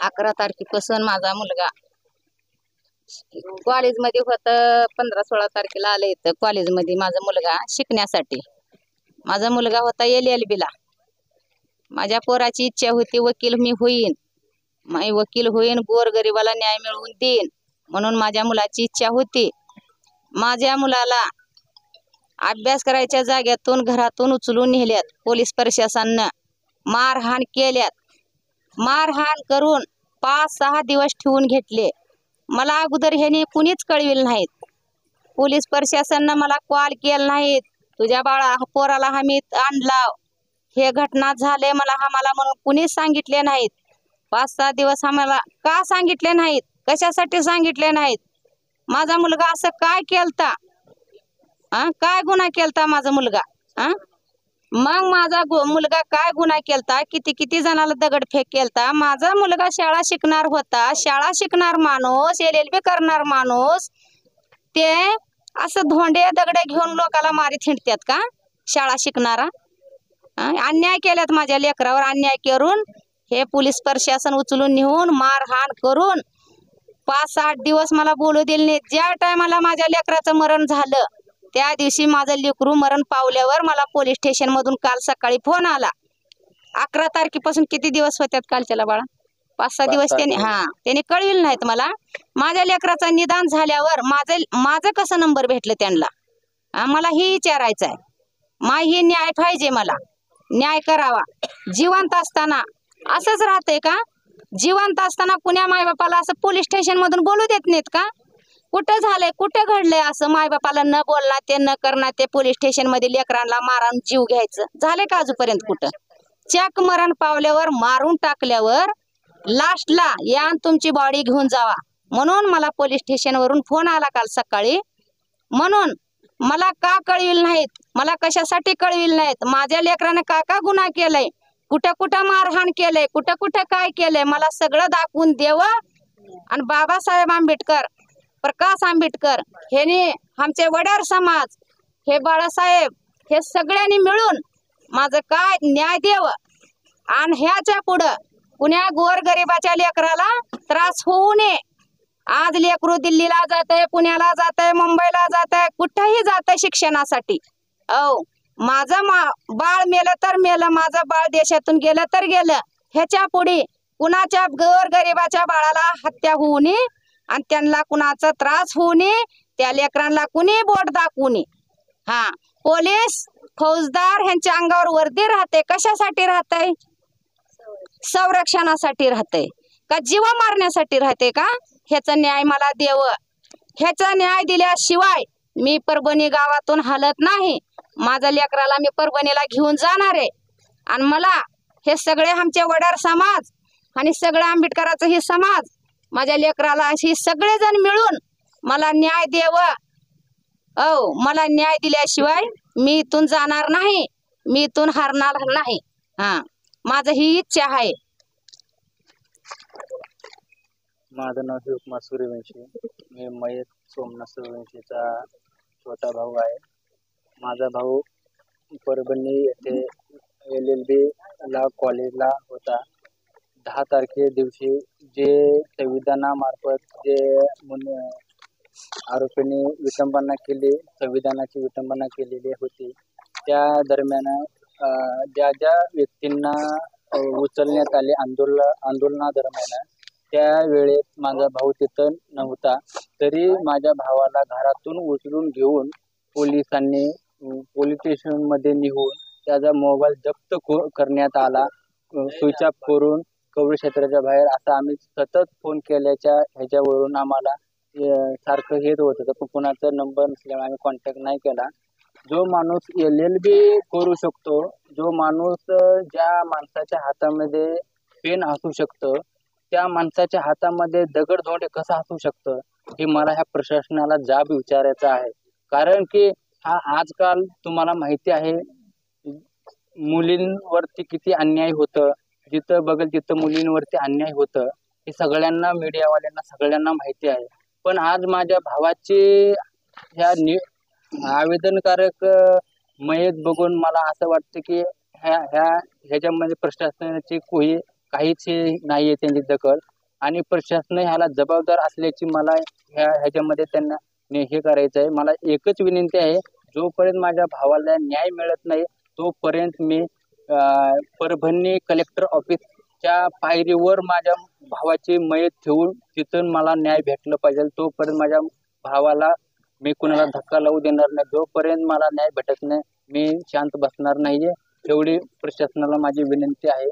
11 तारखेपासून माझा मुलगा कॉलेजमध्ये होता. 15-16 तारखेला आले इथं कॉलेजमध्ये माझा मुलगा शिकण्यासाठी. माझा मुलगा होता LLB ला. माझ्या पोराची इच्छा होती वकील मी होईन, वकील होईन, गोरगरिबाला न्याय मिळवून देईन म्हणून माझ्या मुलाची इच्छा होती. माझ्या मुलाला अभ्यास करायच्या जाग्यातून घरातून उचलून नेल्यात पोलीस प्रशासनानं. मारहाण केल्यात. मारहाण करून 5-6 दिवस ठेवून घेतले. मला अगोदर ह्याने कुणीच कळविल नाहीत. पोलीस प्रशासनानं मला कॉल केला नाहीत. तुझ्या पोराला आम्ही आणला, हे घटना झाले मला म्हणून कुणीच सांगितले नाहीत. 5-6 दिवस आम्हाला का सांगितले नाहीत, कशासाठी सांगितले नाहीत? माझा मुलगा असं काय केलता? काय गुन्हा केलता माझा मुलगा? मग माझा मुलगा काय गुन्हा केलता? किती जणाला दगडफेक केलता? माझा मुलगा शाळा शिकणार होता. शाळा शिकणार माणूस, LLB करणार माणूस, ते असं धोंडे दगडे घेऊन लोकाला मारीत हिंडतात का? शाळा शिकणारा अन्याय केल्यात माझ्या लेकरावर. अन्याय करून हे पोलीस प्रशासन उचलून नेऊन मारहाण करून 5-8 दिवस मला बोलू दिले नाही. ज्या टायमाला माझ्या लेकराचं मरण झालं त्या दिवशी माझं लेकरू मरण पावल्यावर मला पोलीस स्टेशन मधून काल सकाळी फोन आला. 11 तारखेपासून किती दिवस होत्यात कालच्याला बाळा? 5-6 दिवस त्यांनी कळविल नाहीत मला. माझ्या लेकराचं निदान झाल्यावर माझं कसं नंबर भेटलं त्यांना? मला ही विचारायचं आहे. ही न्याय पाहिजे, मला न्याय करावा. जिवंत असताना असंच राहतंय का? जिवंत असताना कुण्या मायबापाला असं पोलीस स्टेशन मधून बोलू देत नाहीत का? कुठं झालंय, कुठं घडलंय असं? मायबापाला न बोलणार, ते न करणार, ते पोलीस स्टेशन मध्ये लेकरांना मारून जीव घ्यायचं झालंय का आजपर्यंत कुठं? चॅक मरण पावल्यावर, मारून टाकल्यावर लास्टला या तुमची बॉडी घेऊन जावा म्हणून मला पोलीस स्टेशन वरून फोन आला काल सकाळी. म्हणून मला का कळविल नाहीत? मला कशासाठी कळविल नाहीत? माझ्या लेकराने का गुन्हा केलाय, कुठं मारहाण केलंय, कुठं काय केलंय, मला सगळं दाखवून देवं. आणि बाबासाहेब आंबेडकर, प्रकाश आंबेडकर, हे आमचे वडार समाज, हे बाळासाहेब, हे सगळ्यांनी मिळून माझं काय न्याय देव. आणि ह्याच्या पुढं कुण्या गोरगरिबाच्या लेकराला त्रास होऊ नये. आज लेकरू दिल्लीला जातंय, पुण्याला जातंय, मुंबईला जातंय, कुठंही जातंय शिक्षणासाठी. माझं बाळ मेलं तर मेलं, माझं बाळ देशातून गेलं तर गेलं. ह्याच्या पुढे कुणाच्या गोरगरिबाच्या बाळाला हत्या होऊ नये आणि त्यांना कुणाचा त्रास होऊ नये, त्या लेकरांना कुणी बोट दाखवू नये. पोलीस फौजदार ह्यांच्या अंगावर वर्दी राहते. कशासाठी राहतंय? संरक्षणासाठी राहतंय का जीव मारण्यासाठी राहते का? ह्याचा न्याय मला देव. ह्याचा न्याय दिल्याशिवाय मी परभणी गावातून हलत नाही. माझ्या लेकराला मी परभणीला घेऊन जाणार आहे. आणि मला हे सगळे आमचे वडार समाज आणि सगळं आंबेडकराचं हे समाज, माझ्या लेकराला अशी सगळेजण मिळून मला न्याय देव. मला न्याय दिल्याशिवाय मी इथून जाणार नाही, मी इथून हरणार नाही. माझं ही इच्छा आहे. माझं नाव शिवकुमार सूर्यवंशी. मी मयत सोमनाथ सूर्यवंशीचा छोटा भाऊ आहे. माझा भाऊ परभणी येथे LLB ला कॉलेजला होता. 10 तारखे दिवशी जे संविधानामार्फत जे आरोपींनी विटंबना केली, संविधानाची विटंबना केलेली होती, त्या दरम्यान ज्या व्यक्तींना उचलण्यात आले आंदोलनादरम्यान, त्या वेळेत माझा भाऊ तिथं नव्हता. तरी माझ्या भावाला घरातून उचलून घेऊन पोलिसांनी पोलीस स्टेशन मध्ये नेऊन त्याचा मोबाईल जप्त करण्यात आला. स्विच ऑफ करून कवडी क्षेत्राच्या बाहेर, आता आम्ही सतत फोन केल्याच्या ह्याच्यावरून आम्हाला सारखं हेच होत होतं, पण कुणाचा नंबर नसल्यामुळे आम्ही कॉन्टॅक्ट नाही केला. जो माणूस LLB करू शकतो, जो माणूस ज्या माणसाच्या हातामध्ये पेन असू शकतं, त्या माणसाच्या हातामध्ये दगडधोंडे कसं असू शकतं, हे मला ह्या प्रशासनाला जाब विचारायचा आहे. कारण की आजकाल तुम्हाला माहिती आहे मुलींवरती किती अन्याय होतं, जिथं बघेल तिथं मुलींवरती अन्याय होतं. हे सगळ्यांना, मीडियावाल्यांना सगळ्यांना माहिती आहे. पण आज माझ्या भावाचे ह्या आवेदनकारक मयत बघून मला असं वाटतं की ह्याच्यामध्ये प्रशासनाची काहीच नाहीये त्यांची दखल, आणि प्रशासन ह्याला जबाबदार असल्याची मला ह्याच्यामध्ये त्यांना हे करायचं आहे. मला एकच विनंती आहे, जोपर्यंत माझ्या भावाला न्याय मिळत नाही तोपर्यंत मी परभणी कलेक्टर ऑफिसच्या पायरीवर माझ्या भावाची मयत ठेवून तिथून मला न्याय भेटलं पाहिजे. तोपर्यंत माझ्या भावाला मी कुणाला धक्का लावू देणार नाही. जोपर्यंत मला न्याय भेटत नाही मी शांत बसणार नाहीये. एवढी प्रशासनाला माझी विनंती आहे.